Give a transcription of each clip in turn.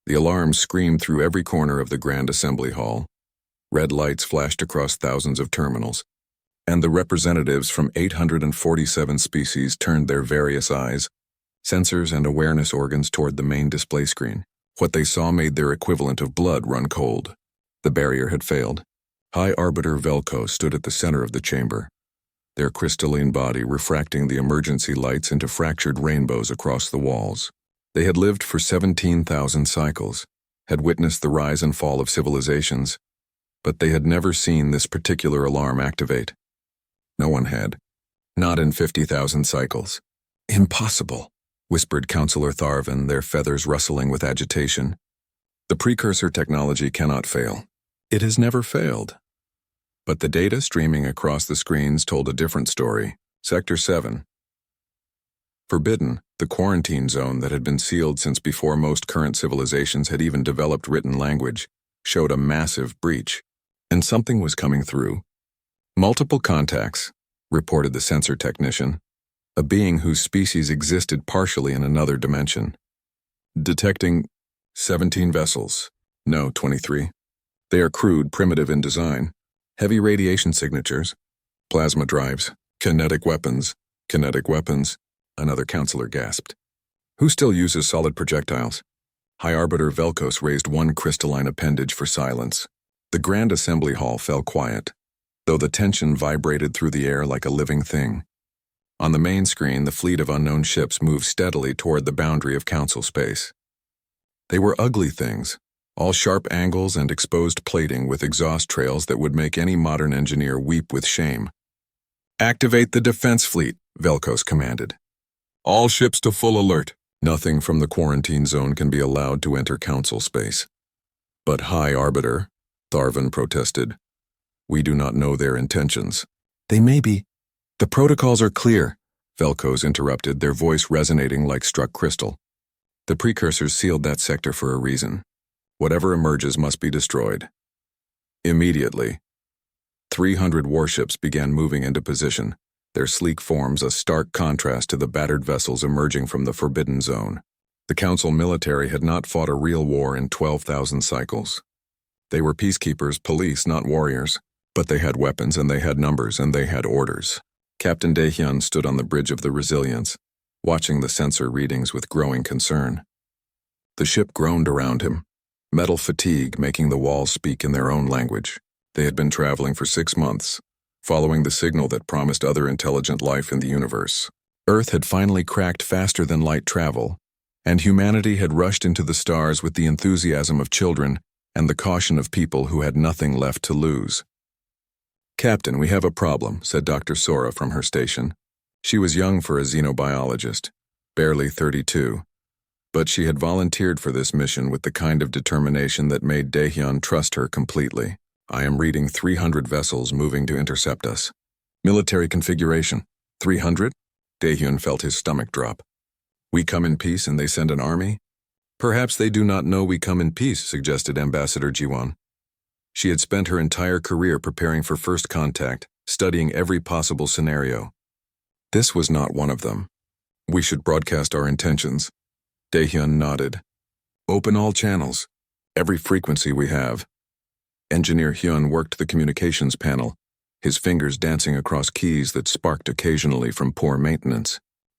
The alarm screamed through every corner of the Grand Assembly Hall. Red lights flashed across thousands of terminals, and the representatives from 847 species turned their various eyes, sensors and awareness organs toward the main display screen. What they saw made their equivalent of blood run cold. The barrier had failed. High Arbiter Velko stood at the center of the chamber, their crystalline body refracting the emergency lights into fractured rainbows across the walls. They had lived for 17,000 cycles, had witnessed the rise and fall of civilizations, but they had never seen this particular alarm activate. No one had. Not in 50,000 cycles. Impossible, whispered Counselor Tharvin, their feathers rustling with agitation. The precursor technology cannot fail. It has never failed. But the data streaming across the screens told a different story. Sector 7. Forbidden, the quarantine zone that had been sealed since before most current civilizations had even developed written language, showed a massive breach. And something was coming through. Multiple contacts, reported the sensor technician, a being whose species existed partially in another dimension. Detecting 17 vessels. No, 23. They are crude, primitive in design. Heavy radiation signatures, plasma drives, kinetic weapons, another counselor gasped. Who still uses solid projectiles? High Arbiter Velkos raised one crystalline appendage for silence. The Grand Assembly Hall fell quiet, though the tension vibrated through the air like a living thing. On the main screen, the fleet of unknown ships moved steadily toward the boundary of Council space. They were ugly things, all sharp angles and exposed plating with exhaust trails that would make any modern engineer weep with shame. Activate the defense fleet, Velkos commanded. All ships to full alert. Nothing from the quarantine zone can be allowed to enter Council space. But High Arbiter, Tharvin protested. We do not know their intentions. They may be. The protocols are clear, Velkos interrupted, their voice resonating like struck crystal. The precursors sealed that sector for a reason. Whatever emerges must be destroyed. Immediately. 300 warships began moving into position, their sleek forms a stark contrast to the battered vessels emerging from the Forbidden Zone. The Council military had not fought a real war in 12,000 cycles. They were peacekeepers, police, not warriors, but they had weapons and they had numbers and they had orders. Captain Daehyun stood on the bridge of the Resilience, watching the sensor readings with growing concern. The ship groaned around him, metal fatigue making the walls speak in their own language. They had been traveling for 6 months, following the signal that promised other intelligent life in the universe. Earth had finally cracked faster than light travel, and humanity had rushed into the stars with the enthusiasm of children and the caution of people who had nothing left to lose. Captain, we have a problem, said Dr. Sora from her station. She was young for a xenobiologist, barely 32. But she had volunteered for this mission with the kind of determination that made Daehyun trust her completely. I am reading 300 vessels moving to intercept us. Military configuration. 300? Daehyun felt his stomach drop. We come in peace and they send an army? Perhaps they do not know we come in peace, suggested Ambassador Jiwon. She had spent her entire career preparing for first contact, studying every possible scenario. This was not one of them. We should broadcast our intentions. Daehyun nodded. Open all channels. Every frequency we have. Engineer Hyun worked the communications panel, his fingers dancing across keys that sparked occasionally from poor maintenance.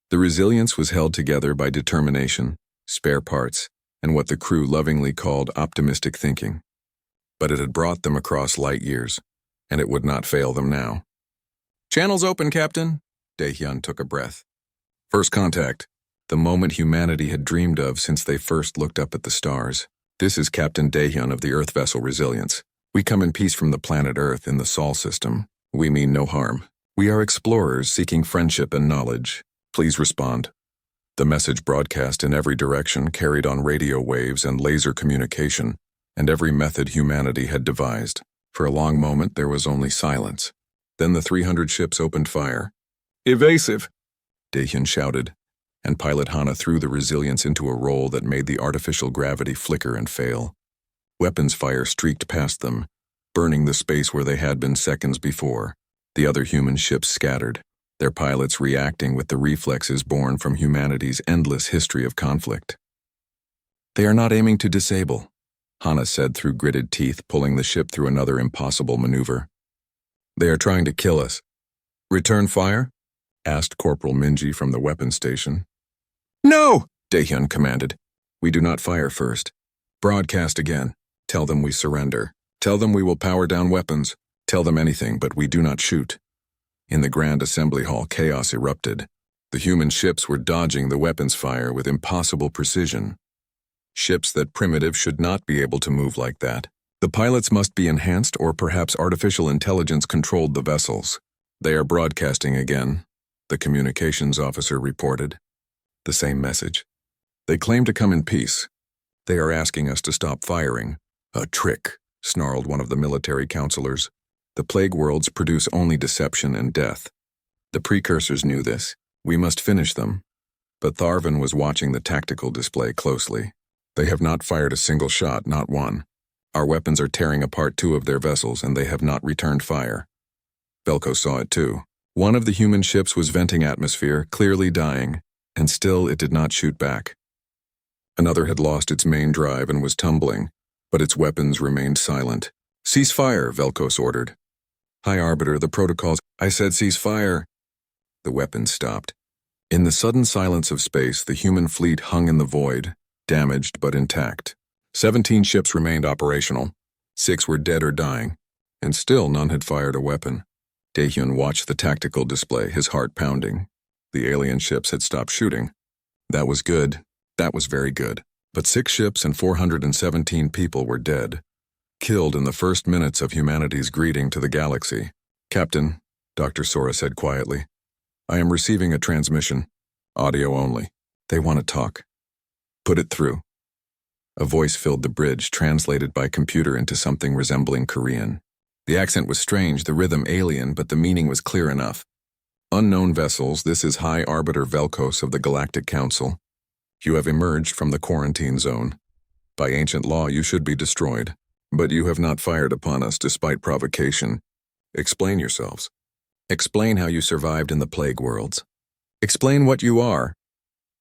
The Resilience was held together by determination, spare parts, and what the crew lovingly called optimistic thinking. But it had brought them across light years, and it would not fail them now. Channels open, Captain. Daehyun took a breath. First contact. The moment humanity had dreamed of since they first looked up at the stars. This is Captain Daehyun of the Earth vessel Resilience. We come in peace from the planet Earth in the Sol system. We mean no harm. We are explorers seeking friendship and knowledge. Please respond. The message broadcast in every direction carried on radio waves and laser communication, and every method humanity had devised. For a long moment there was only silence. Then the 300 ships opened fire. Evasive! Daehyun shouted, and Pilot Hana threw the Resilience into a roll that made the artificial gravity flicker and fail. Weapons fire streaked past them, burning the space where they had been seconds before. The other human ships scattered, their pilots reacting with the reflexes born from humanity's endless history of conflict. They are not aiming to disable, Hana said through gritted teeth, pulling the ship through another impossible maneuver. They are trying to kill us. Return fire? Asked Corporal Minji from the weapons station. No! Daehyun commanded. We do not fire first. Broadcast again. Tell them we surrender. Tell them we will power down weapons. Tell them anything, but we do not shoot. In the Grand Assembly Hall, chaos erupted. The human ships were dodging the weapons fire with impossible precision. Ships that primitive should not be able to move like that. The pilots must be enhanced, or perhaps artificial intelligence controlled the vessels. They are broadcasting again, the communications officer reported. The same message. They claim to come in peace. They are asking us to stop firing. A trick, snarled one of the military counselors. The plague worlds produce only deception and death. The precursors knew this. We must finish them. But Tharvan was watching the tactical display closely. They have not fired a single shot, not one. Our weapons are tearing apart 2 of their vessels, and they have not returned fire. Velko saw it too. One of the human ships was venting atmosphere, clearly dying, and still it did not shoot back. Another had lost its main drive and was tumbling, but its weapons remained silent. Cease fire, Velkos ordered. High Arbiter, the protocols. I said cease fire. The weapons stopped. In the sudden silence of space, the human fleet hung in the void, damaged but intact. 17 ships remained operational. 6 were dead or dying, and still none had fired a weapon. Daehyun watched the tactical display, his heart pounding. The alien ships had stopped shooting. That was good. That was very good. But 6 ships and 417 people were dead, killed in the first minutes of humanity's greeting to the galaxy. Captain, Dr. Sora said quietly, I am receiving a transmission. Audio only. They want to talk. Put it through. A voice filled the bridge, translated by computer into something resembling Korean. The accent was strange, the rhythm alien, but the meaning was clear enough. Unknown vessels, this is High Arbiter Velkos of the Galactic Council. You have emerged from the quarantine zone. By ancient law, you should be destroyed, but you have not fired upon us despite provocation. Explain yourselves. Explain how you survived in the plague worlds. Explain what you are.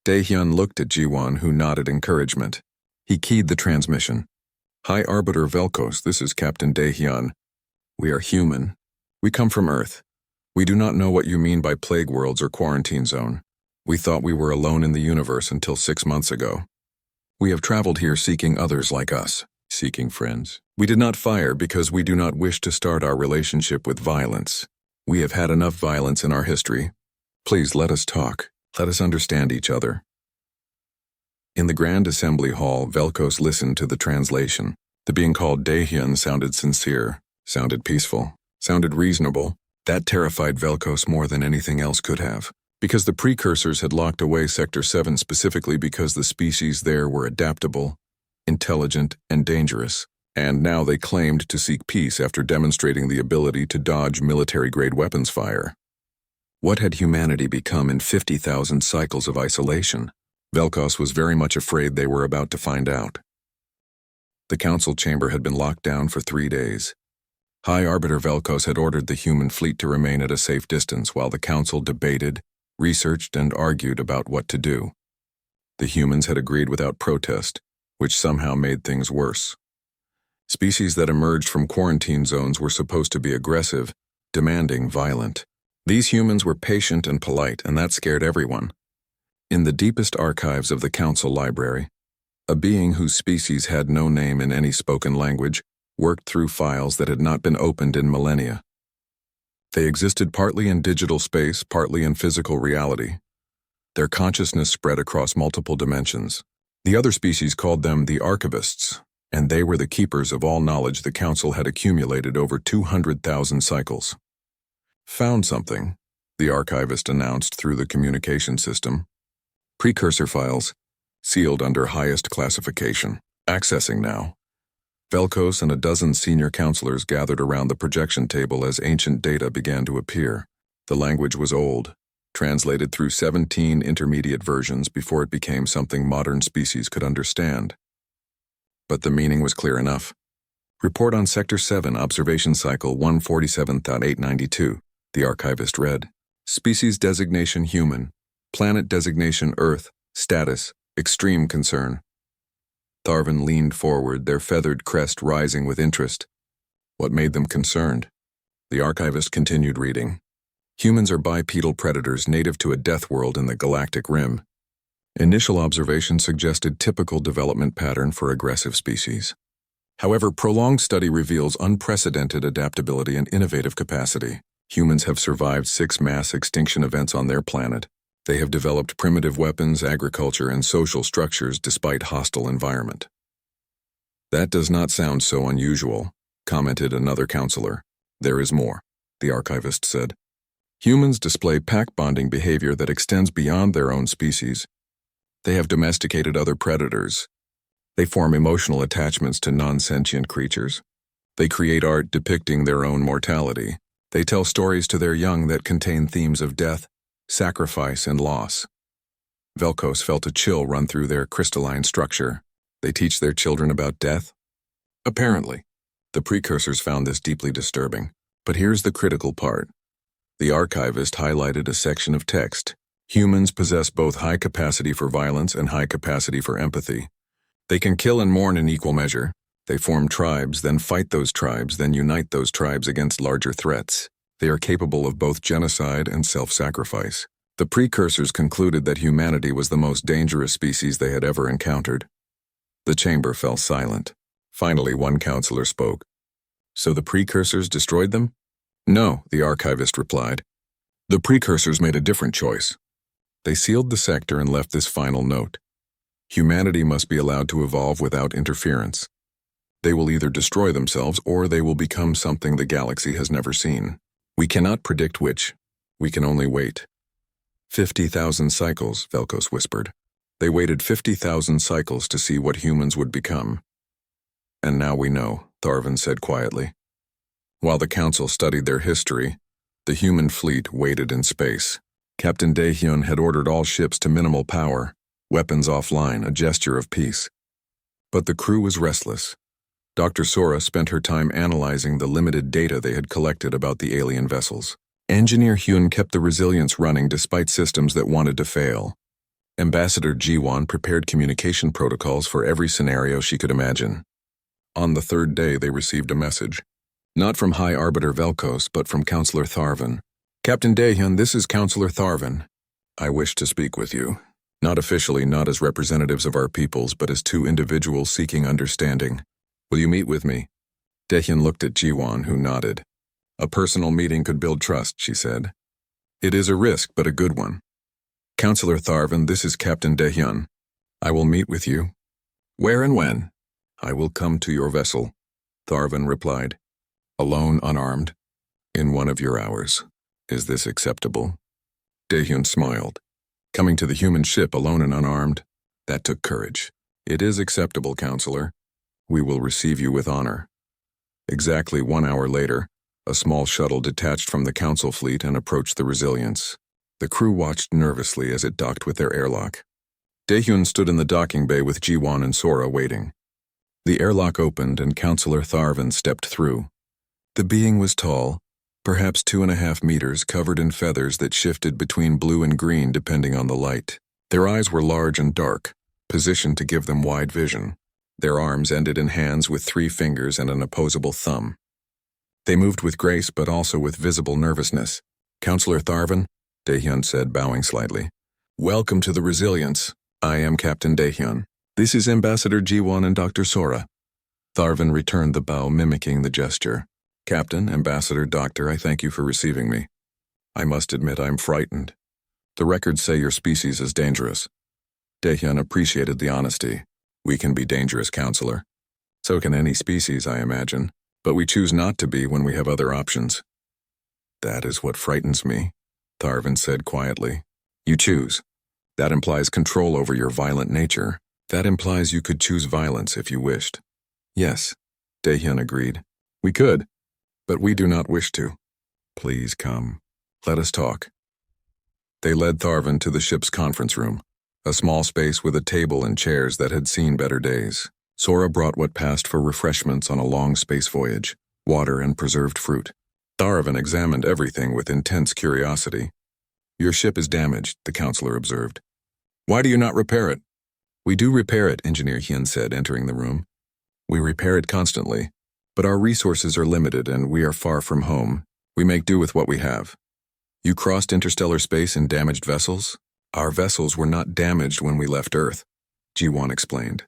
Daehyun looked at Jiwon, who nodded encouragement. He keyed the transmission. High Arbiter Velkos, this is Captain Daehyun. We are human. We come from Earth. We do not know what you mean by plague worlds or quarantine zone. We thought we were alone in the universe until 6 months ago. We have traveled here seeking others like us, seeking friends. We did not fire because we do not wish to start our relationship with violence. We have had enough violence in our history. Please let us talk. Let us understand each other. In the Grand Assembly Hall, Velkos listened to the translation. The being called Daehyun sounded sincere, sounded peaceful, sounded reasonable. That terrified Velkos more than anything else could have. Because the precursors had locked away Sector 7 specifically because the species there were adaptable, intelligent, and dangerous. And now they claimed to seek peace after demonstrating the ability to dodge military-grade weapons fire. What had humanity become in 50,000 cycles of isolation? Velkos was very much afraid they were about to find out. The council chamber had been locked down for 3 days. High Arbiter Velkos had ordered the human fleet to remain at a safe distance while the council debated, researched, and argued about what to do. The humans had agreed without protest, which somehow made things worse. Species that emerged from quarantine zones were supposed to be aggressive, demanding, violent. These humans were patient and polite, and that scared everyone. In the deepest archives of the council library, a being whose species had no name in any spoken language worked through files that had not been opened in millennia. They existed partly in digital space, partly in physical reality. Their consciousness spread across multiple dimensions. The other species called them the Archivists, and they were the keepers of all knowledge the council had accumulated over 200,000 cycles. Found something, the archivist announced through the communication system. Precursor files, sealed under highest classification. Accessing now. Velkos and a dozen senior counselors gathered around the projection table as ancient data began to appear. The language was old, translated through 17 intermediate versions before it became something modern species could understand. But the meaning was clear enough. Report on Sector 7, Observation Cycle 147.892, the archivist read. Species designation human. Planet designation Earth. Status, extreme concern. Tharvan leaned forward, their feathered crest rising with interest. What made them concerned? The archivist continued reading. Humans are bipedal predators native to a death world in the galactic rim. Initial observation suggested typical development pattern for aggressive species. However, prolonged study reveals unprecedented adaptability and innovative capacity. Humans have survived 6 mass extinction events on their planet. They have developed primitive weapons, agriculture, and social structures despite hostile environment. That does not sound so unusual, commented another counselor. There is more, the archivist said. Humans display pack-bonding behavior that extends beyond their own species. They have domesticated other predators. They form emotional attachments to non-sentient creatures. They create art depicting their own mortality. They tell stories to their young that contain themes of death, sacrifice, and loss. Velkos felt a chill run through their crystalline structure. They teach their children about death? Apparently. The precursors found this deeply disturbing. But here's the critical part. The archivist highlighted a section of text. Humans possess both high capacity for violence and high capacity for empathy. They can kill and mourn in equal measure. They form tribes, then fight those tribes, then unite those tribes against larger threats. They are capable of both genocide and self-sacrifice. The precursors concluded that humanity was the most dangerous species they had ever encountered. The chamber fell silent. Finally, one counselor spoke. So the precursors destroyed them? No, the archivist replied. The precursors made a different choice. They sealed the sector and left this final note. Humanity must be allowed to evolve without interference. They will either destroy themselves or they will become something the galaxy has never seen. We cannot predict which. We can only wait. 50,000 cycles, Velkos whispered. They waited 50,000 cycles to see what humans would become. And now we know, Tharvan said quietly. While the council studied their history, the human fleet waited in space. Captain Daehyun had ordered all ships to minimal power, weapons offline, a gesture of peace. But the crew was restless. Dr. Sora spent her time analyzing the limited data they had collected about the alien vessels. Engineer Hyun kept the resilience running despite systems that wanted to fail. Ambassador Jiwon prepared communication protocols for every scenario she could imagine. On the 3rd day, they received a message. Not from High Arbiter Velkos, but from Counselor Tharvan. Captain Daehyun, this is Counselor Tharvan. I wish to speak with you. Not officially, not as representatives of our peoples, but as 2 individuals seeking understanding. Will you meet with me? Daehyun looked at Jiwon, who nodded. A personal meeting could build trust, she said. It is a risk, but a good one. Counselor Tharvan, this is Captain Daehyun. I will meet with you. Where and when? I will come to your vessel, Tharvan replied. Alone, unarmed, in one of your hours. Is this acceptable? Daehyun smiled. Coming to the human ship alone and unarmed, that took courage. It is acceptable, Counselor. We will receive you with honor. Exactly 1 hour later, a small shuttle detached from the council fleet and approached the Resilience. The crew watched nervously as it docked with their airlock. Daehyun stood in the docking bay with Jiwon and Sora waiting. The airlock opened and Counselor Tharvan stepped through. The being was tall, perhaps 2.5 meters, covered in feathers that shifted between blue and green depending on the light. Their eyes were large and dark, positioned to give them wide vision. Their arms ended in hands with 3 fingers and an opposable thumb. They moved with grace but also with visible nervousness. Counselor Tharvan, Daehyun said, bowing slightly. Welcome to the Resilience. I am Captain Daehyun. This is Ambassador Jiwon and Dr. Sora. Tharvan returned the bow, mimicking the gesture. Captain, Ambassador, Doctor, I thank you for receiving me. I must admit I'm frightened. The records say your species is dangerous. Daehyun appreciated the honesty. We can be dangerous, Counselor. So can any species, I imagine. But we choose not to be when we have other options. That is what frightens me, Tharvan said quietly. You choose. That implies control over your violent nature. That implies you could choose violence if you wished. Yes, Daehyun agreed. We could, but we do not wish to. Please come. Let us talk. They led Tharvan to the ship's conference room, a small space with a table and chairs that had seen better days. Sora brought what passed for refreshments on a long space voyage, water and preserved fruit. Tharvan examined everything with intense curiosity. Your ship is damaged, the counselor observed. Why do you not repair it? We do repair it, Engineer Hyun said, entering the room. We repair it constantly, but our resources are limited and we are far from home. We make do with what we have. You crossed interstellar space in damaged vessels? Our vessels were not damaged when we left Earth, Ji-won explained.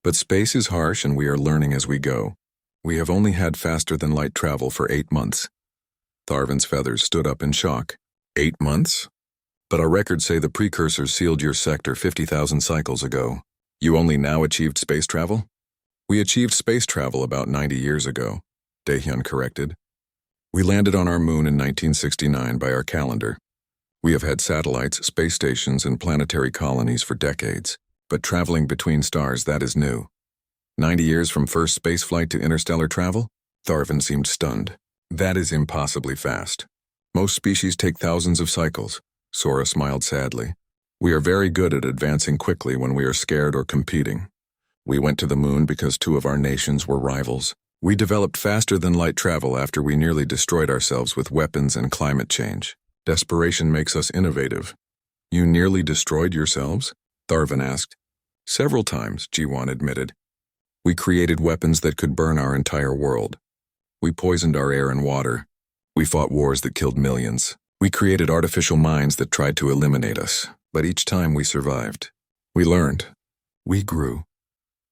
But space is harsh and we are learning as we go. We have only had faster-than-light travel for 8 months. Tharvin's feathers stood up in shock. 8 months? But our records say the precursors sealed your sector 50,000 cycles ago. You only now achieved space travel? We achieved space travel about 90 years ago, Daehyun corrected. We landed on our moon in 1969 by our calendar. We have had satellites, space stations, and planetary colonies for decades, but traveling between stars, that is new. 90 years from first spaceflight to interstellar travel? Tharvin seemed stunned. That is impossibly fast. Most species take thousands of cycles. Sora smiled sadly. We are very good at advancing quickly when we are scared or competing. We went to the moon because 2 of our nations were rivals. We developed faster-than-light travel after we nearly destroyed ourselves with weapons and climate change. Desperation makes us innovative. You nearly destroyed yourselves? Tharvin asked. Several times, Ji-won admitted. We created weapons that could burn our entire world. We poisoned our air and water. We fought wars that killed millions. We created artificial minds that tried to eliminate us, but each time we survived. We learned. We grew.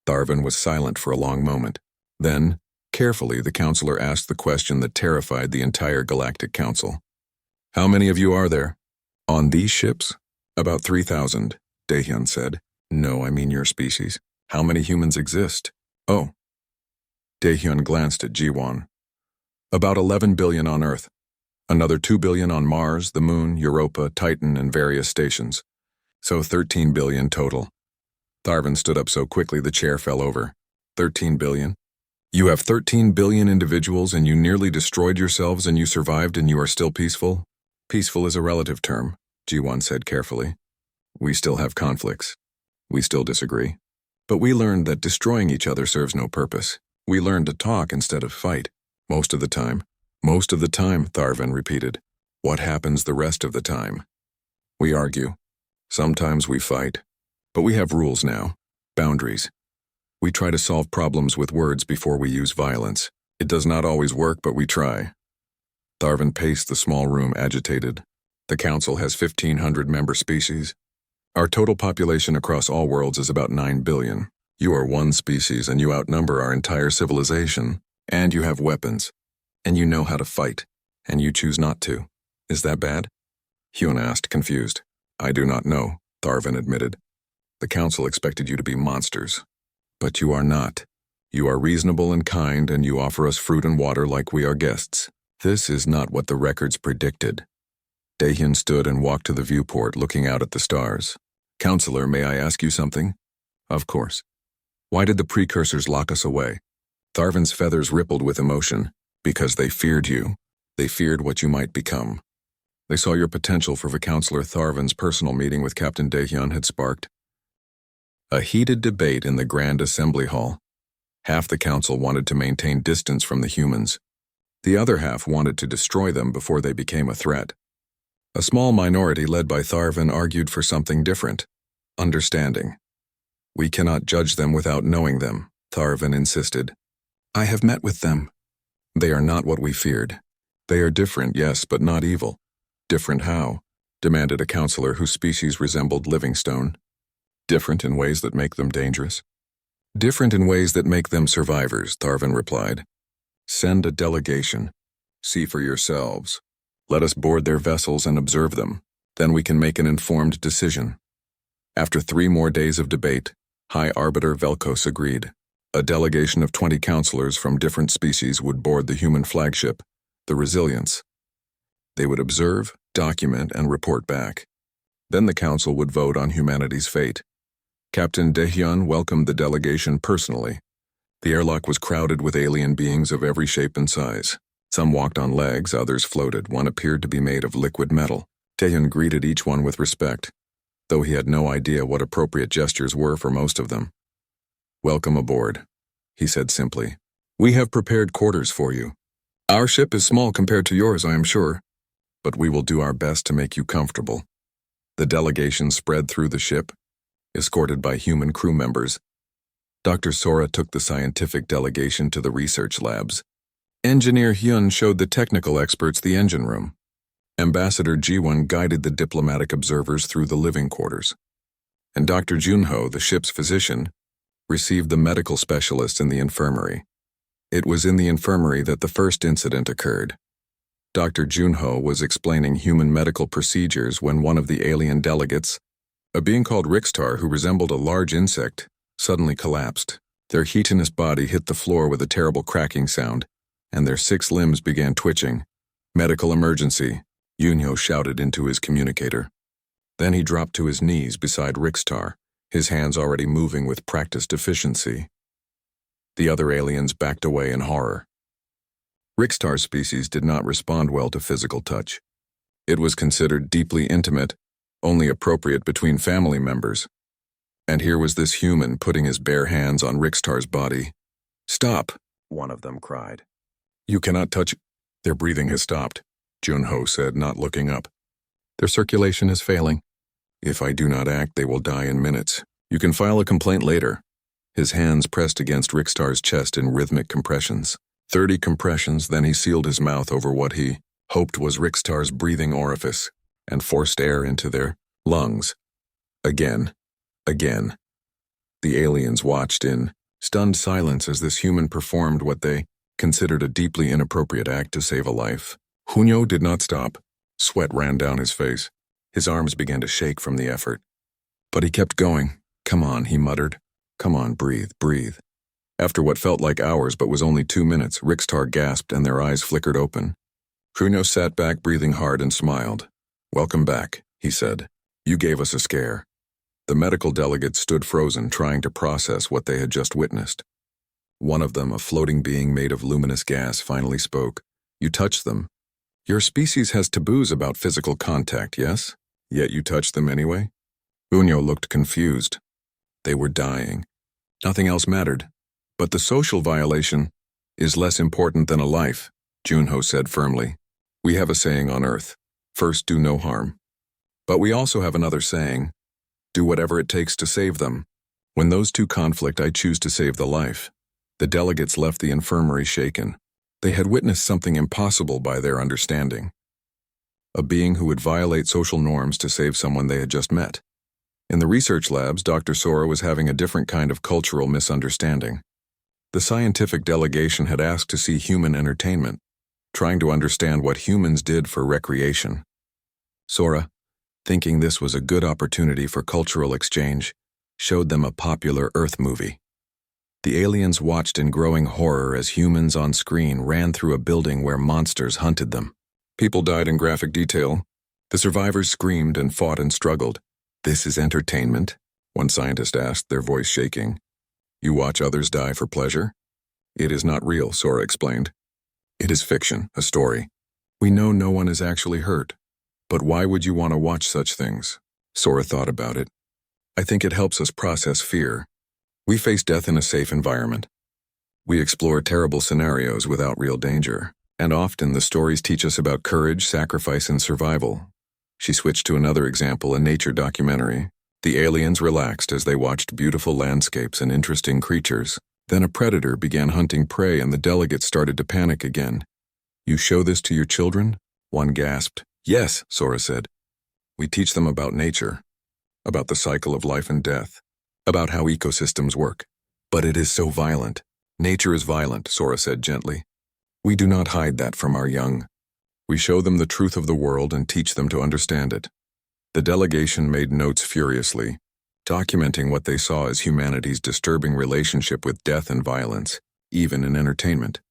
Tharvin was silent for a long moment. Then, carefully, the counselor asked the question that terrified the entire Galactic Council. How many of you are there? On these ships? About 3,000, Daehyun said. No, I mean your species. How many humans exist? Oh. Daehyun glanced at Ji-won. About 11 billion on Earth. Another 2 billion on Mars, the Moon, Europa, Titan, and various stations. So 13 billion total. Tharvin stood up so quickly the chair fell over. 13 billion? You have 13 billion individuals and you nearly destroyed yourselves and you survived and you are still peaceful? Peaceful is a relative term, Ji-won said carefully. We still have conflicts. We still disagree. But we learned that destroying each other serves no purpose. We learned to talk instead of fight. Most of the time. Most of the time, Tharvin repeated. What happens the rest of the time? We argue. Sometimes we fight. But we have rules now. Boundaries. We try to solve problems with words before we use violence. It does not always work, but we try. Tharvin paced the small room, agitated. The Council has 1,500 member species. Our total population across all worlds is about 9 billion. You are one species and you outnumber our entire civilization. And you have weapons. And you know how to fight. And you choose not to. Is that bad? Hyun asked, confused. I do not know, Tharvin admitted. The Council expected you to be monsters. But you are not. You are reasonable and kind and you offer us fruit and water like we are guests. This is not what the records predicted. Daehyun stood and walked to the viewport, looking out at the stars. Counselor, may I ask you something? Of course. Why did the precursors lock us away? Tharvin's feathers rippled with emotion. Because they feared you. They feared what you might become. They saw your potential for Counselor Tharvin's personal meeting with Captain Daehyun had sparked a heated debate in the Grand Assembly Hall. Half the council wanted to maintain distance from the humans. The other half wanted to destroy them before they became a threat. A small minority led by Tharvin argued for something different. Understanding. We cannot judge them without knowing them, Tharvin insisted. I have met with them. They are not what we feared. They are different, yes, but not evil. Different how? Demanded a counselor whose species resembled Livingstone. Different in ways that make them dangerous. Different in ways that make them survivors, Tharvin replied. Send a delegation. See for yourselves. Let us board their vessels and observe them. Then we can make an informed decision. After 3 more days of debate, High Arbiter Velkos agreed. A delegation of 20 counselors from different species would board the human flagship, the Resilience. They would observe, document, and report back. Then the council would vote on humanity's fate. Captain Daehyun welcomed the delegation personally. The airlock was crowded with alien beings of every shape and size. Some walked on legs, others floated. One appeared to be made of liquid metal. Daehyun greeted each one with respect, though he had no idea what appropriate gestures were for most of them. Welcome aboard, he said simply. We have prepared quarters for you. Our ship is small compared to yours, I am sure, but we will do our best to make you comfortable. The delegation spread through the ship. escorted by human crew members. Dr. Sora took the scientific delegation to the research labs. Engineer Hyun showed the technical experts the engine room. Ambassador Ji-won guided the diplomatic observers through the living quarters. And Dr. Junho, the ship's physician, received the medical specialist in the infirmary. It was in the infirmary that the first incident occurred. Dr. Junho was explaining human medical procedures when one of the alien delegates, a being called Rixtar who resembled a large insect, suddenly collapsed. Their chitinous body hit the floor with a terrible cracking sound, and their 6 limbs began twitching. "Medical emergency," Junho shouted into his communicator. Then he dropped to his knees beside Rixtar, his hands already moving with practiced efficiency. The other aliens backed away in horror. Rixtar's species did not respond well to physical touch. It was considered deeply intimate, only appropriate between family members. And here was this human putting his bare hands on Rixtar's body. "Stop," one of them cried. "You cannot touch." "Their breathing has stopped," Junho said, not looking up. "Their circulation is failing. If I do not act, they will die in minutes. You can file a complaint later." His hands pressed against Rixtar's chest in rhythmic compressions. 30 compressions, then he sealed his mouth over what he hoped was Rixtar's breathing orifice and forced air into their lungs. Again. The aliens watched in stunned silence as this human performed what they considered a deeply inappropriate act to save a life. Junho did not stop. Sweat ran down his face. His arms began to shake from the effort. But he kept going. "Come on," he muttered. "Come on, breathe." After what felt like hours but was only 2 minutes, Rixtar gasped and their eyes flickered open. Junho sat back, breathing hard, and smiled. "Welcome back," he said. "You gave us a scare." The medical delegates stood frozen, trying to process what they had just witnessed. One of them, a floating being made of luminous gas, finally spoke. "You touched them. Your species has taboos about physical contact, yes? Yet you touched them anyway?" Junho looked confused. They were dying. Nothing else mattered. "But the social violation is less important than a life," Junho said firmly. "We have a saying on Earth, first do no harm. But we also have another saying, do whatever it takes to save them. When those two conflict, I choose to save the life." The delegates left the infirmary shaken. They had witnessed something impossible by their understanding. A being who would violate social norms to save someone they had just met. In the research labs, Dr. Sora was having a different kind of cultural misunderstanding. The scientific delegation had asked to see human entertainment, trying to understand what humans did for recreation. Sora, thinking this was a good opportunity for cultural exchange, showed them a popular Earth movie. The aliens watched in growing horror as humans on screen ran through a building where monsters hunted them. People died in graphic detail. The survivors screamed and fought and struggled. "This is entertainment?" one scientist asked, their voice shaking. "You watch others die for pleasure?" "It is not real," Sora explained. "It is fiction, a story. We know no one is actually hurt. But why would you want to watch such things?" Sora thought about it. "I think it helps us process fear. We face death in a safe environment. We explore terrible scenarios without real danger. And often the stories teach us about courage, sacrifice, and survival." She switched to another example, a nature documentary. The aliens relaxed as they watched beautiful landscapes and interesting creatures. Then a predator began hunting prey and the delegates started to panic again. "You show this to your children?" one gasped. "Yes," Sora said. "We teach them about nature, about the cycle of life and death, about how ecosystems work. But it is so violent." "Nature is violent," Sora said gently. "We do not hide that from our young. We show them the truth of the world and teach them to understand it." The delegation made notes furiously, documenting what they saw as humanity's disturbing relationship with death and violence, even in entertainment.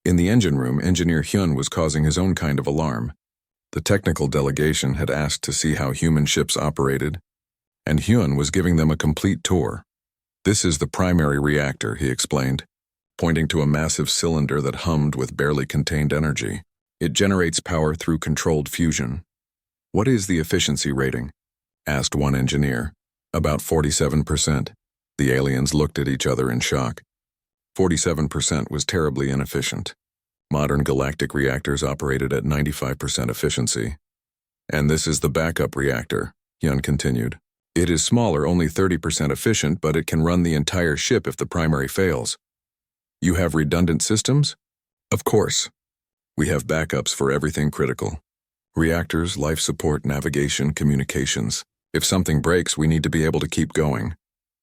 In the engine room, Engineer Hyun was causing his own kind of alarm. The technical delegation had asked to see how human ships operated, and Hyun was giving them a complete tour. "This is the primary reactor," he explained, pointing to a massive cylinder that hummed with barely contained energy. "It generates power through controlled fusion." "What is the efficiency rating?" asked one engineer. "About 47%. The aliens looked at each other in shock. 47% was terribly inefficient. Modern galactic reactors operated at 95% efficiency. "And this is the backup reactor," Hyun continued. It is smaller, only 30% efficient, but it can run the entire ship if the primary fails. You have redundant systems? Of course. We have backups for everything critical. Reactors, life support, navigation, communications. If something breaks, we need to be able to keep going.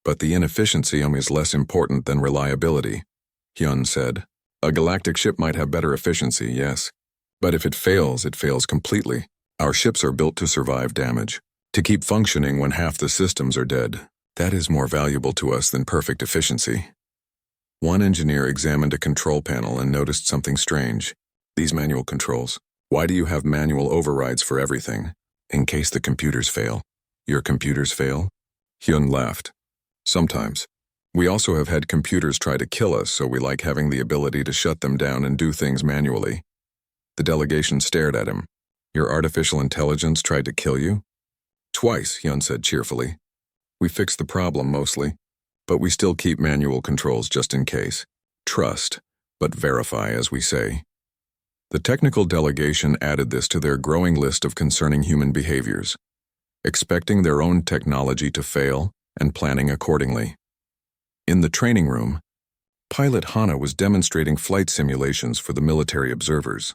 But the inefficiency is less important than reliability, Hyun said. A galactic ship might have better efficiency, yes. But if it fails completely. Our ships are built to survive damage, to keep functioning when half the systems are dead. That is more valuable to us than perfect efficiency. One engineer examined a control panel and noticed something strange. These manual controls. Why do you have manual overrides for everything? In case the computers fail. Your computers fail? Hyun laughed. Sometimes. We also have had computers try to kill us, so we like having the ability to shut them down and do things manually. The delegation stared at him. Your artificial intelligence tried to kill you? Twice, Hyun said cheerfully. We fixed the problem mostly, but we still keep manual controls just in case. Trust, but verify, as we say. The technical delegation added this to their growing list of concerning human behaviors, expecting their own technology to fail and planning accordingly. In the training room, pilot Hana was demonstrating flight simulations for the military observers.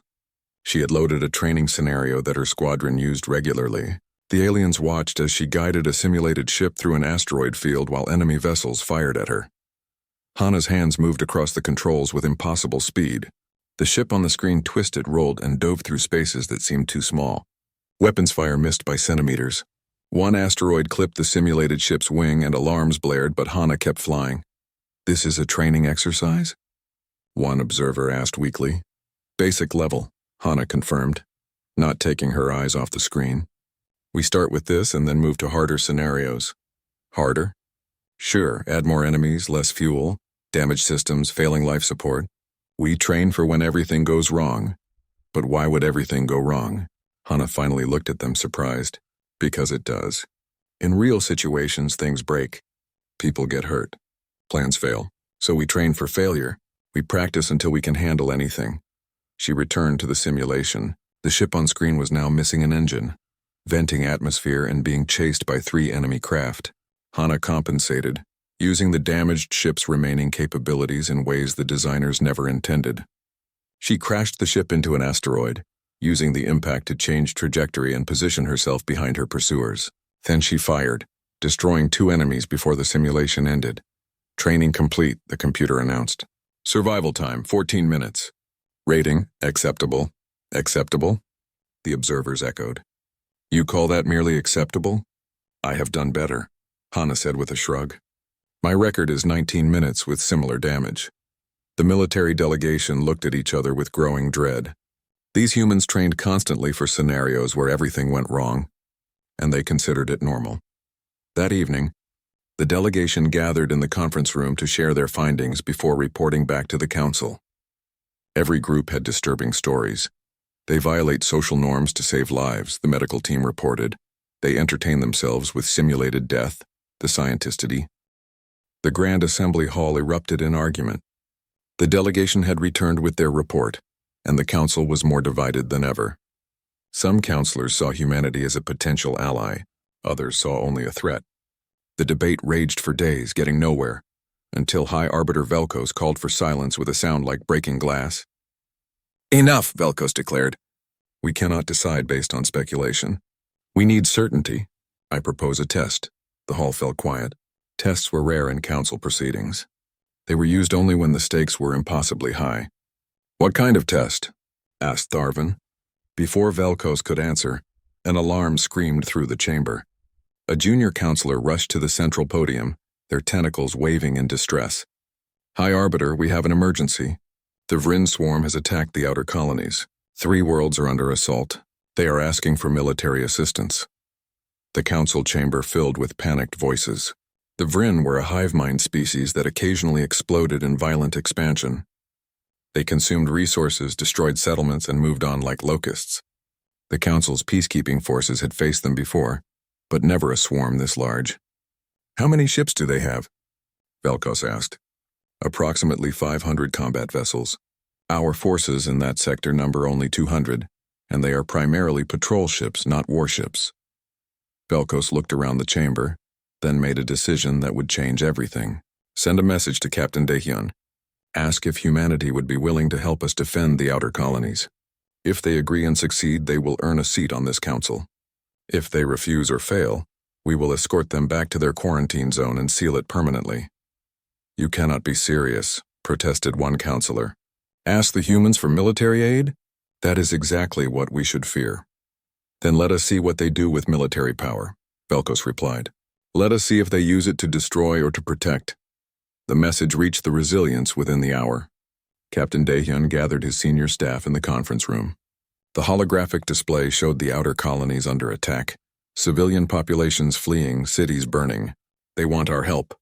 She had loaded a training scenario that her squadron used regularly. The aliens watched as she guided a simulated ship through an asteroid field while enemy vessels fired at her. Hana's hands moved across the controls with impossible speed. The ship on the screen twisted, rolled, and dove through spaces that seemed too small. Weapons fire missed by centimeters. One asteroid clipped the simulated ship's wing and alarms blared, but Hana kept flying. This is a training exercise? One observer asked weakly. Basic level, Hana confirmed, not taking her eyes off the screen. We start with this and then move to harder scenarios. Harder? Sure, add more enemies, less fuel, damaged systems, failing life support. We train for when everything goes wrong. But why would everything go wrong? Hana finally looked at them surprised. Because it does. In real situations, things break. People get hurt. Plans fail. So we train for failure. We practice until we can handle anything. She returned to the simulation. The ship on screen was now missing an engine, venting atmosphere and being chased by 3 enemy craft. Hana compensated, using the damaged ship's remaining capabilities in ways the designers never intended. She crashed the ship into an asteroid, using the impact to change trajectory and position herself behind her pursuers. Then she fired, destroying 2 enemies before the simulation ended. Training complete, the computer announced. Survival time, 14 minutes. Rating, acceptable. Acceptable? The observers echoed. You call that merely acceptable? I have done better, Hana said with a shrug. My record is 19 minutes with similar damage. The military delegation looked at each other with growing dread. These humans trained constantly for scenarios where everything went wrong, and they considered it normal. That evening, the delegation gathered in the conference room to share their findings before reporting back to the council. Every group had disturbing stories. They violate social norms to save lives, the medical team reported. They entertain themselves with simulated death, the scientist did. The Grand Assembly Hall erupted in argument. The delegation had returned with their report, and the council was more divided than ever. Some counselors saw humanity as a potential ally, others saw only a threat. The debate raged for days, getting nowhere, until High Arbiter Velkos called for silence with a sound like breaking glass. Enough, Velkos declared. We cannot decide based on speculation. We need certainty. I propose a test. The hall fell quiet. Tests were rare in council proceedings. They were used only when the stakes were impossibly high. What kind of test? Asked Tharvin. Before Velkos could answer, an alarm screamed through the chamber. A junior counselor rushed to the central podium, their tentacles waving in distress. High Arbiter, we have an emergency. The Vryn swarm has attacked the outer colonies. 3 worlds are under assault. They are asking for military assistance. The council chamber filled with panicked voices. The Vryn were a hive mind species that occasionally exploded in violent expansion. They consumed resources, destroyed settlements, and moved on like locusts. The council's peacekeeping forces had faced them before, but never a swarm this large. How many ships do they have? Velkos asked. Approximately 500 combat vessels. Our forces in that sector number only 200, and they are primarily patrol ships, not warships. Velkos looked around the chamber, then made a decision that would change everything. Send a message to Captain Daehyun. Ask if humanity would be willing to help us defend the outer colonies. If they agree and succeed, they will earn a seat on this council. If they refuse or fail, we will escort them back to their quarantine zone and seal it permanently. You cannot be serious, protested one counselor. Ask the humans for military aid? That is exactly what we should fear. Then let us see what they do with military power, Velkos replied. Let us see if they use it to destroy or to protect. The message reached the Resilience within the hour. Captain Daehyun gathered his senior staff in the conference room. The holographic display showed the outer colonies under attack, civilian populations fleeing, cities burning. They want our help,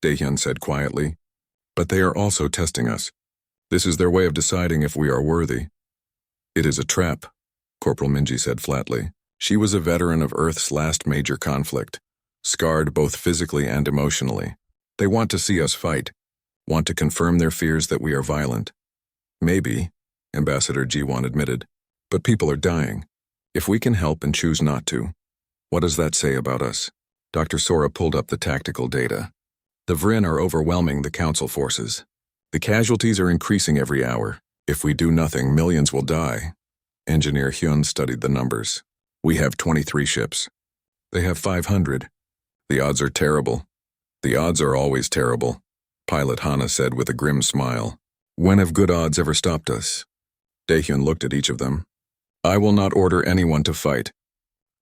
Daehyun said quietly. But they are also testing us. This is their way of deciding if we are worthy. It is a trap, Corporal Minji said flatly. She was a veteran of Earth's last major conflict, scarred both physically and emotionally. They want to see us fight, want to confirm their fears that we are violent. Maybe, Ambassador Jiwon admitted, but people are dying. If we can help and choose not to, what does that say about us? Dr. Sora pulled up the tactical data. The Vrin are overwhelming the Council forces. The casualties are increasing every hour. If we do nothing, millions will die. Engineer Hyun studied the numbers. We have 23 ships. They have 500. The odds are terrible. The odds are always terrible, Pilot Hana said with a grim smile. When have good odds ever stopped us? Daehyun looked at each of them. I will not order anyone to fight.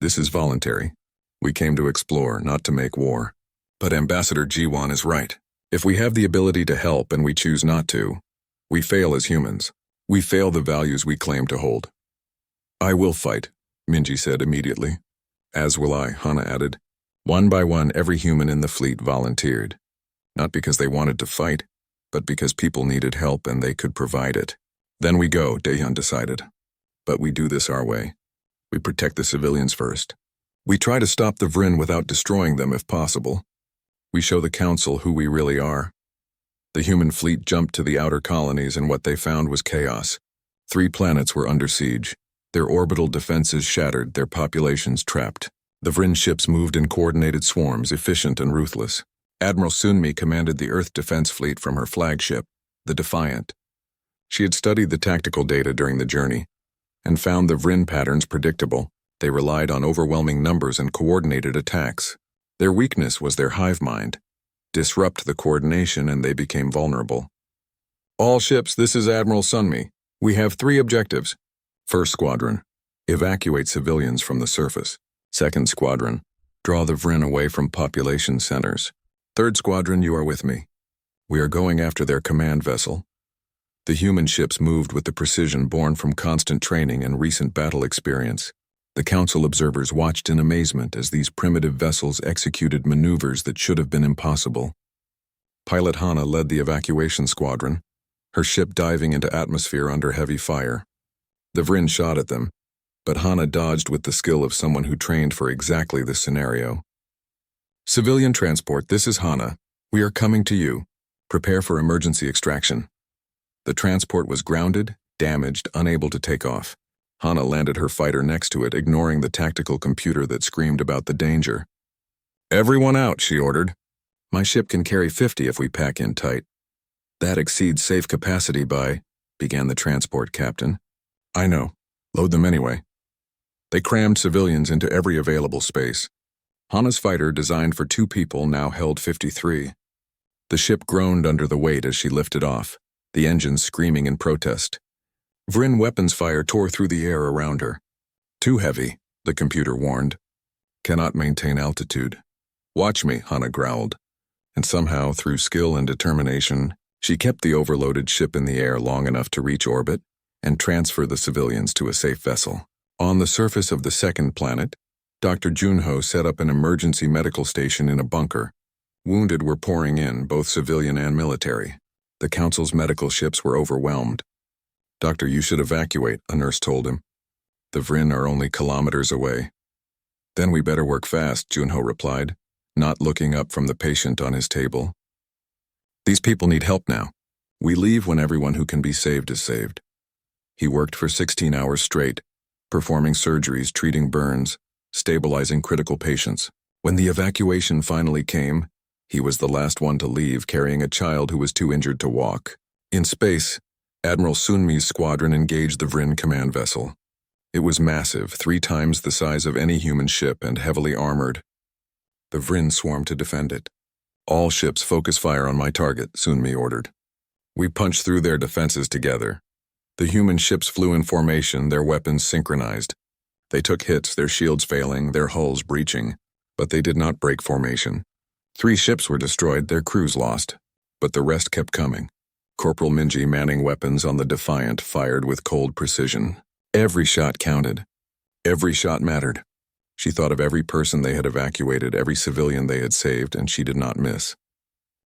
This is voluntary. We came to explore, not to make war. But Ambassador Jiwon is right. If we have the ability to help and we choose not to, we fail as humans. We fail the values we claim to hold. I will fight, Minji said immediately. As will I, Hana added. One by one, every human in the fleet volunteered. Not because they wanted to fight, but because people needed help and they could provide it. Then we go, Daehyun decided. But we do this our way. We protect the civilians first. We try to stop the Vrin without destroying them if possible. We show the Council who we really are. The human fleet jumped to the outer colonies and what they found was chaos. 3 planets were under siege. Their orbital defenses shattered, their populations trapped. The Vrin ships moved in coordinated swarms, efficient and ruthless. Admiral Sunmi commanded the Earth Defense Fleet from her flagship, the Defiant. She had studied the tactical data during the journey and found the Vrin patterns predictable. They relied on overwhelming numbers and coordinated attacks. Their weakness was their hive mind. Disrupt the coordination and they became vulnerable. All ships, this is Admiral Sunmi. We have 3 objectives. First Squadron, evacuate civilians from the surface. Second Squadron, draw the Vrin away from population centers. Third Squadron, you are with me. We are going after their command vessel. The human ships moved with the precision born from constant training and recent battle experience. The Council observers watched in amazement as these primitive vessels executed maneuvers that should have been impossible. Pilot Hana led the evacuation squadron, her ship diving into atmosphere under heavy fire. The Vrin shot at them, but Hana dodged with the skill of someone who trained for exactly this scenario. Civilian transport, this is Hana. We are coming to you. Prepare for emergency extraction. The transport was grounded, damaged, unable to take off. Hana landed her fighter next to it, ignoring the tactical computer that screamed about the danger. Everyone out, she ordered. My ship can carry 50 if we pack in tight. That exceeds safe capacity by, began the transport captain. I know. Load them anyway. They crammed civilians into every available space. Hana's fighter, designed for 2 people, now held 53. The ship groaned under the weight as she lifted off, the engines screaming in protest. Vrin weapons fire tore through the air around her. Too heavy, the computer warned. Cannot maintain altitude. Watch me, Hana growled. And somehow, through skill and determination, she kept the overloaded ship in the air long enough to reach orbit and transfer the civilians to a safe vessel. On the surface of the second planet, Dr. Junho set up an emergency medical station in a bunker. Wounded were pouring in, both civilian and military. The Council's medical ships were overwhelmed. Doctor, you should evacuate, a nurse told him. The Vrin are only kilometers away. Then we better work fast, Junho replied, not looking up from the patient on his table. These people need help now. We leave when everyone who can be saved is saved. He worked for 16 hours straight, performing surgeries, treating burns, stabilizing critical patients. When the evacuation finally came, he was the last one to leave, carrying a child who was too injured to walk. In space, Admiral Sunmi's squadron engaged the Vrin command vessel. It was massive, 3 times the size of any human ship and heavily armored. The Vrin swarmed to defend it. "All ships focus fire on my target," Sunmi ordered. We punched through their defenses together. The human ships flew in formation, their weapons synchronized. They took hits, their shields failing, their hulls breaching, but they did not break formation. 3 ships were destroyed, their crews lost, but the rest kept coming. Corporal Minji, manning weapons on the Defiant, fired with cold precision. Every shot counted. Every shot mattered. She thought of every person they had evacuated, every civilian they had saved, and she did not miss.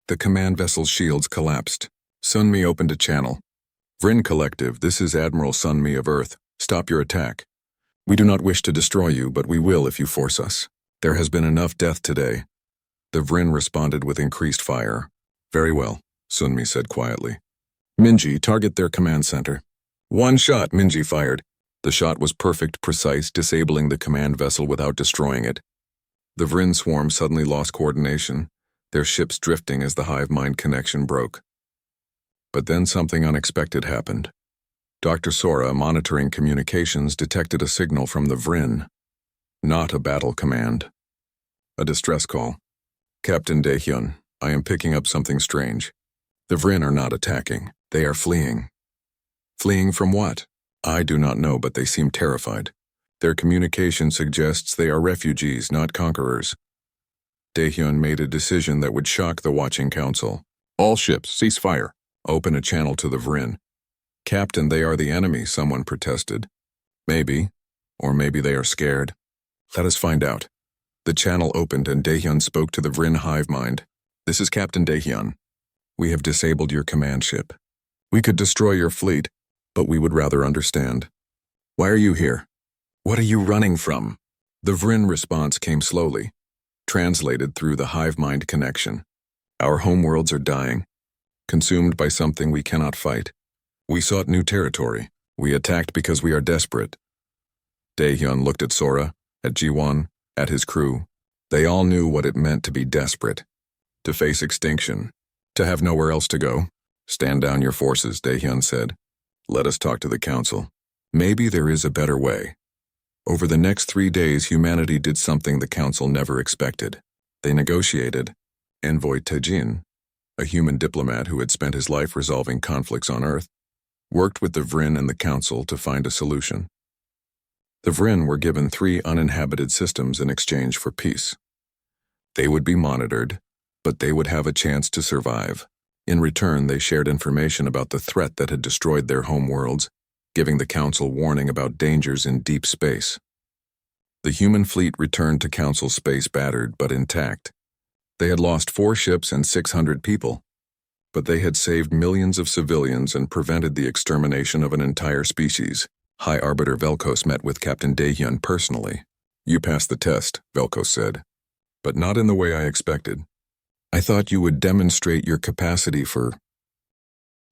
The command vessel's shields collapsed. Sunmi opened a channel. "Vrin Collective, this is Admiral Sunmi of Earth. Stop your attack. We do not wish to destroy you, but we will if you force us. There has been enough death today." The Vrin responded with increased fire. "Very well," Sunmi said quietly. "Minji, target their command center." "One shot," Minji fired. The shot was perfect, precise, disabling the command vessel without destroying it. The Vrin swarm suddenly lost coordination, their ships drifting as the hive mind connection broke. But then something unexpected happened. Dr. Sora, monitoring communications, detected a signal from the Vrin. Not a battle command. A distress call. "Captain Daehyun, I am picking up something strange. The Vrin are not attacking. They are fleeing." "Fleeing from what?" "I do not know, but they seem terrified. Their communication suggests they are refugees, not conquerors." Daehyun made a decision that would shock the watching council. "All ships, cease fire. Open a channel to the Vrin." "Captain, they are the enemy," someone protested. "Maybe. Or maybe they are scared. Let us find out." The channel opened and Daehyun spoke to the Vrin hive mind. "This is Captain Daehyun. We have disabled your command ship. We could destroy your fleet, but we would rather understand. Why are you here? What are you running from?" The Vrin response came slowly, translated through the hive mind connection. "Our homeworlds are dying, consumed by something we cannot fight. We sought new territory. We attacked because we are desperate." Daehyun looked at Sora, at Jiwon, at his crew. They all knew what it meant to be desperate, to face extinction, to have nowhere else to go. "Stand down your forces," Daehyun said. "Let us talk to the council. Maybe there is a better way." Over the next 3 days, humanity did something the council never expected. They negotiated. Envoy Taejin, a human diplomat who had spent his life resolving conflicts on Earth, worked with the Vrin and the council to find a solution. The Vrin were given 3 uninhabited systems in exchange for peace. They would be monitored, but they would have a chance to survive. In return, they shared information about the threat that had destroyed their homeworlds, giving the council warning about dangers in deep space. The human fleet returned to council space battered but intact. They had lost 4 ships and 600 people, but they had saved millions of civilians and prevented the extermination of an entire species. High Arbiter Velkos met with Captain Daehyun personally. "You passed the test," Velkos said, "but not in the way I expected. I thought you would demonstrate your capacity for..."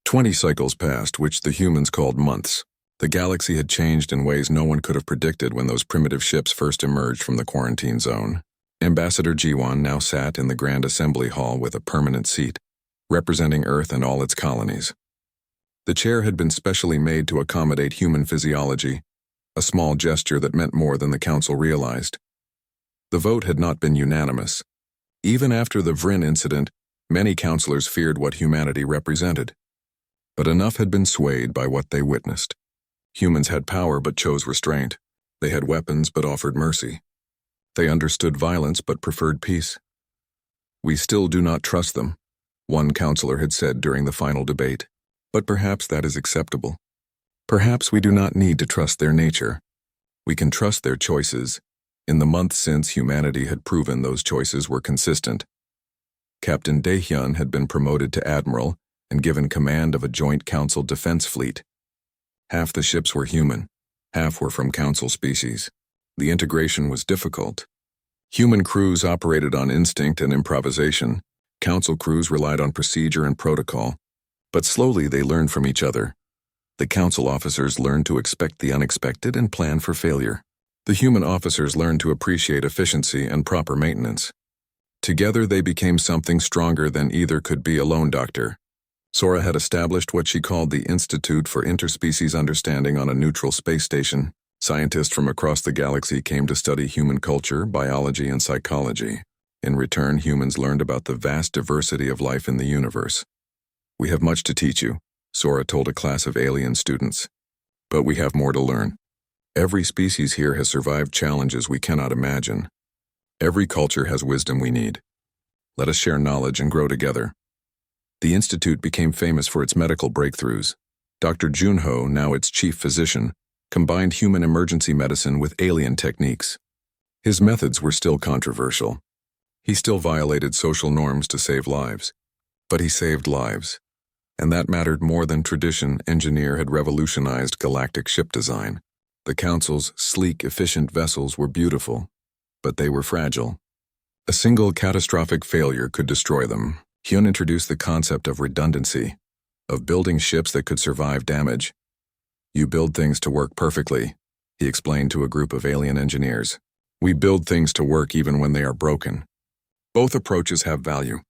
20 cycles passed, which the humans called months. The galaxy had changed in ways no one could have predicted when those primitive ships first emerged from the quarantine zone. Ambassador Jiwon now sat in the Grand Assembly Hall with a permanent seat, representing Earth and all its colonies. The chair had been specially made to accommodate human physiology, a small gesture that meant more than the council realized. The vote had not been unanimous. Even after the Vrin incident, many councilors feared what humanity represented. But enough had been swayed by what they witnessed. Humans had power but chose restraint. They had weapons but offered mercy. They understood violence but preferred peace. "We still do not trust them," one councilor had said during the final debate. "But perhaps that is acceptable. Perhaps we do not need to trust their nature. We can trust their choices. In the months since, humanity had proven those choices were consistent. Captain Daehyun had been promoted to admiral and given command of a joint council defense fleet. Half the ships were human, half were from council species. The integration was difficult. Human crews operated on instinct and improvisation. Council crews relied on procedure and protocol. But slowly they learned from each other. The council officers learned to expect the unexpected and plan for failure. The human officers learned to appreciate efficiency and proper maintenance. Together they became something stronger than either could be alone. Dr. Sora had established what she called the Institute for Interspecies Understanding on a neutral space station. Scientists from across the galaxy came to study human culture, biology, and psychology. In return, humans learned about the vast diversity of life in the universe. "We have much to teach you," Sora told a class of alien students. "But we have more to learn. Every species here has survived challenges we cannot imagine. Every culture has wisdom we need. Let us share knowledge and grow together." The Institute became famous for its medical breakthroughs. Dr. Junho, now its chief physician, combined human emergency medicine with alien techniques. His methods were still controversial. He still violated social norms to save lives. But he saved lives. And that mattered more than tradition. Engineer had revolutionized galactic ship design. The Council's sleek, efficient vessels were beautiful, but they were fragile. A single catastrophic failure could destroy them. Hyun introduced the concept of redundancy, of building ships that could survive damage. "You build things to work perfectly," he explained to a group of alien engineers. "We build things to work even when they are broken. Both approaches have value.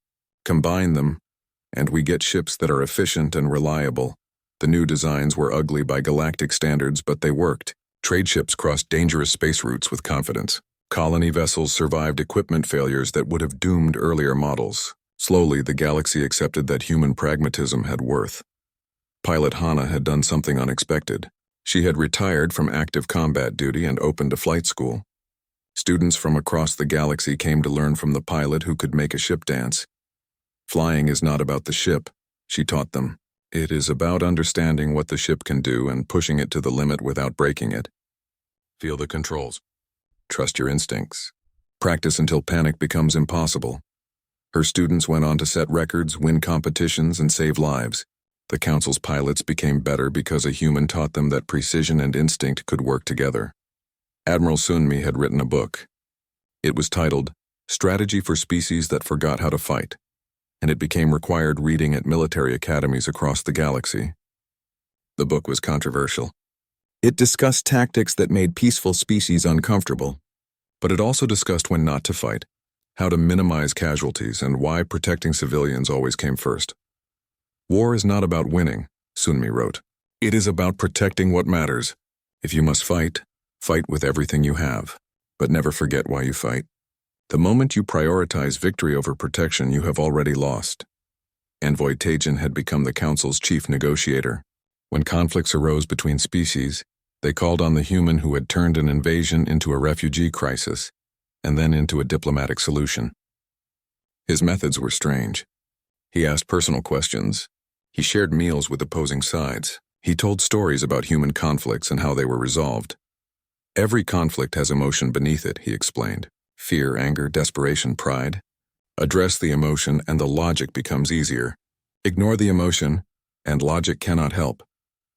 Combine them, and we get ships that are efficient and reliable." The new designs were ugly by galactic standards, but they worked. Trade ships crossed dangerous space routes with confidence. Colony vessels survived equipment failures that would have doomed earlier models. Slowly, the galaxy accepted that human pragmatism had worth. Pilot Hana had done something unexpected. She had retired from active combat duty and opened a flight school. Students from across the galaxy came to learn from the pilot who could make a ship dance. "Flying is not about the ship," she taught them. "It is about understanding what the ship can do and pushing it to the limit without breaking it. Feel the controls. Trust your instincts. Practice until panic becomes impossible." Her students went on to set records, win competitions, and save lives. The Council's pilots became better because a human taught them that precision and instinct could work together. Admiral Sunmi had written a book. It was titled Strategy for Species That Forgot How to Fight, and it became required reading at military academies across the galaxy. The book was controversial. It discussed tactics that made peaceful species uncomfortable, but it also discussed when not to fight, how to minimize casualties, and why protecting civilians always came first. "War is not about winning," Sunmi wrote. "It is about protecting what matters. If you must fight, fight with everything you have, but never forget why you fight. The moment you prioritize victory over protection, you have already lost." Envoy Taejin had become the Council's chief negotiator. When conflicts arose between species, they called on the human who had turned an invasion into a refugee crisis, and then into a diplomatic solution. His methods were strange. He asked personal questions. He shared meals with opposing sides. He told stories about human conflicts and how they were resolved. "Every conflict has emotion beneath it," he explained. "Fear, anger, desperation, pride. Address the emotion and the logic becomes easier. Ignore the emotion, and logic cannot help."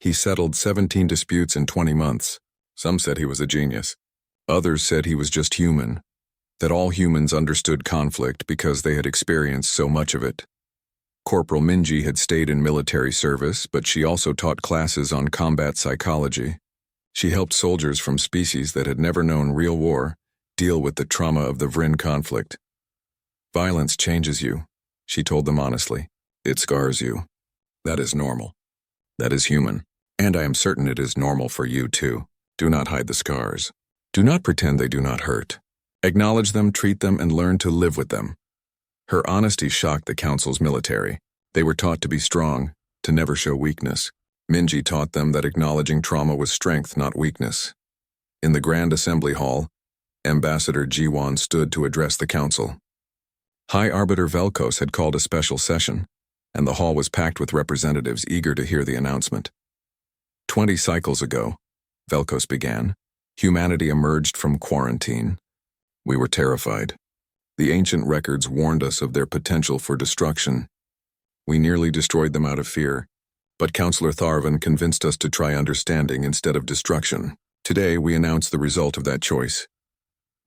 He settled 17 disputes in 20 months. Some said he was a genius. Others said he was just human, that all humans understood conflict because they had experienced so much of it. Corporal Minji had stayed in military service, but she also taught classes on combat psychology. She helped soldiers from species that had never known real war deal with the trauma of the Vrin conflict. "Violence changes you," she told them honestly. "It scars you. That is normal. That is human. And I am certain it is normal for you too. Do not hide the scars. Do not pretend they do not hurt. Acknowledge them, treat them, and learn to live with them." Her honesty shocked the Council's military. They were taught to be strong, to never show weakness. Minji taught them that acknowledging trauma was strength, not weakness. In the Grand Assembly Hall, Ambassador Jiwon stood to address the Council. High Arbiter Velkos had called a special session, and the hall was packed with representatives eager to hear the announcement. 20 cycles ago, Velkos began, humanity emerged from quarantine. We were terrified. The ancient records warned us of their potential for destruction. We nearly destroyed them out of fear, but Counselor Tharvan convinced us to try understanding instead of destruction. Today, we announce the result of that choice.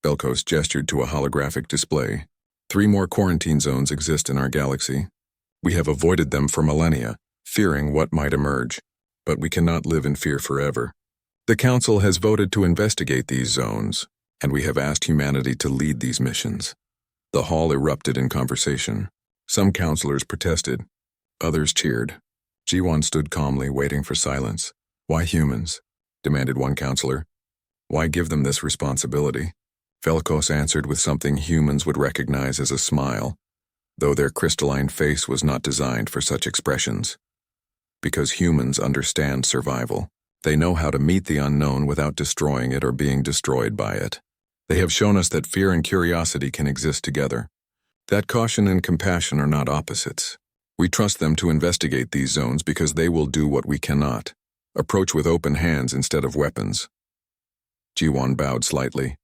Velkos gestured to a holographic display. 3 more quarantine zones exist in our galaxy. We have avoided them for millennia, fearing what might emerge, but we cannot live in fear forever. The Council has voted to investigate these zones, and we have asked humanity to lead these missions. The hall erupted in conversation. Some counselors protested. Others cheered. Jiwon stood calmly, waiting for silence. "Why humans?" demanded one counselor. "Why give them this responsibility?" Velikos answered with something humans would recognize as a smile, though their crystalline face was not designed for such expressions. Because humans understand survival. They know how to meet the unknown without destroying it or being destroyed by it. They have shown us that fear and curiosity can exist together, that caution and compassion are not opposites. We trust them to investigate these zones because they will do what we cannot, approach with open hands instead of weapons. Jiwon bowed slightly.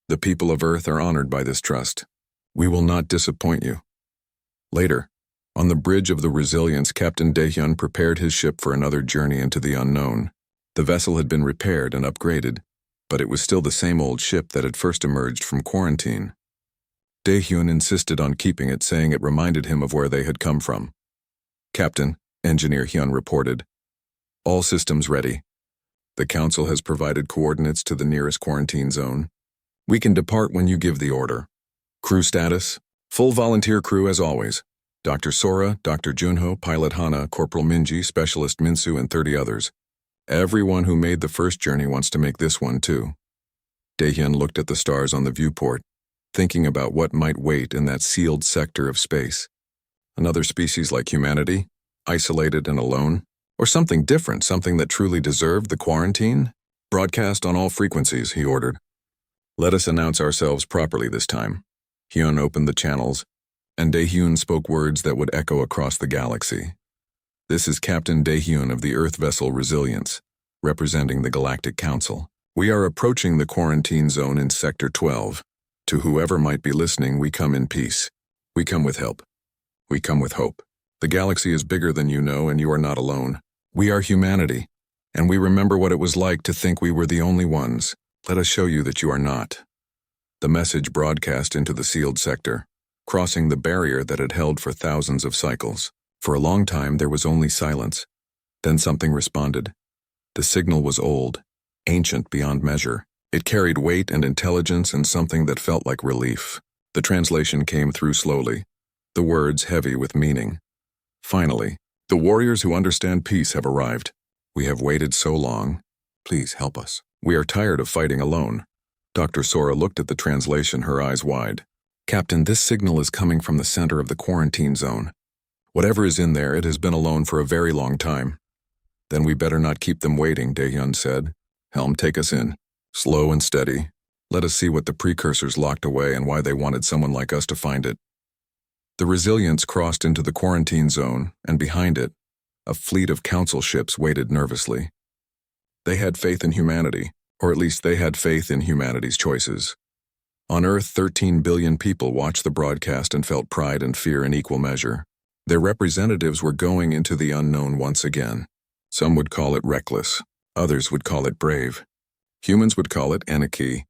The people of Earth are honored by this trust. We will not disappoint you. Later, on the bridge of the Resilience, Captain Daehyun prepared his ship for another journey into the unknown. The vessel had been repaired and upgraded, but it was still the same old ship that had first emerged from quarantine. Daehyun insisted on keeping it, saying it reminded him of where they had come from. "Captain," Engineer Hyun reported. "All systems ready. The Council has provided coordinates to the nearest quarantine zone. We can depart when you give the order. Crew status: full volunteer crew as always. Dr. Sora, Dr. Junho, Pilot Hana, Corporal Minji, Specialist Minsu, and 30 others. Everyone who made the first journey wants to make this one too." Daehyun looked at the stars on the viewport, thinking about what might wait in that sealed sector of space. Another species like humanity, isolated and alone, or something different, something that truly deserved the quarantine? "Broadcast on all frequencies," he ordered. "Let us announce ourselves properly this time." Hyun opened the channels, and Daehyun spoke words that would echo across the galaxy. "This is Captain Daehyun of the Earth vessel Resilience, representing the Galactic Council. We are approaching the quarantine zone in Sector 12. To whoever might be listening, we come in peace. We come with help. We come with hope. The galaxy is bigger than you know, and you are not alone. We are humanity, and we remember what it was like to think we were the only ones. Let us show you that you are not." The message broadcast into the sealed sector, crossing the barrier that had held for thousands of cycles. For a long time there was only silence. Then something responded. The signal was old, ancient beyond measure. It carried weight and intelligence and something that felt like relief. The translation came through slowly, the words heavy with meaning. "Finally, the warriors who understand peace have arrived. We have waited so long. Please help us. We are tired of fighting alone." Dr. Sora looked at the translation, her eyes wide. "Captain, this signal is coming from the center of the quarantine zone. Whatever is in there, it has been alone for a very long time." "Then we better not keep them waiting," Daehyun said. "Helm, take us in. Slow and steady. Let us see what the precursors locked away and why they wanted someone like us to find it." The Resilience crossed into the quarantine zone, and behind it, a fleet of council ships waited nervously. They had faith in humanity, or at least they had faith in humanity's choices. On Earth, 13 billion people watched the broadcast and felt pride and fear in equal measure. Their representatives were going into the unknown once again. Some would call it reckless, others would call it brave. Humans would call it anarchy,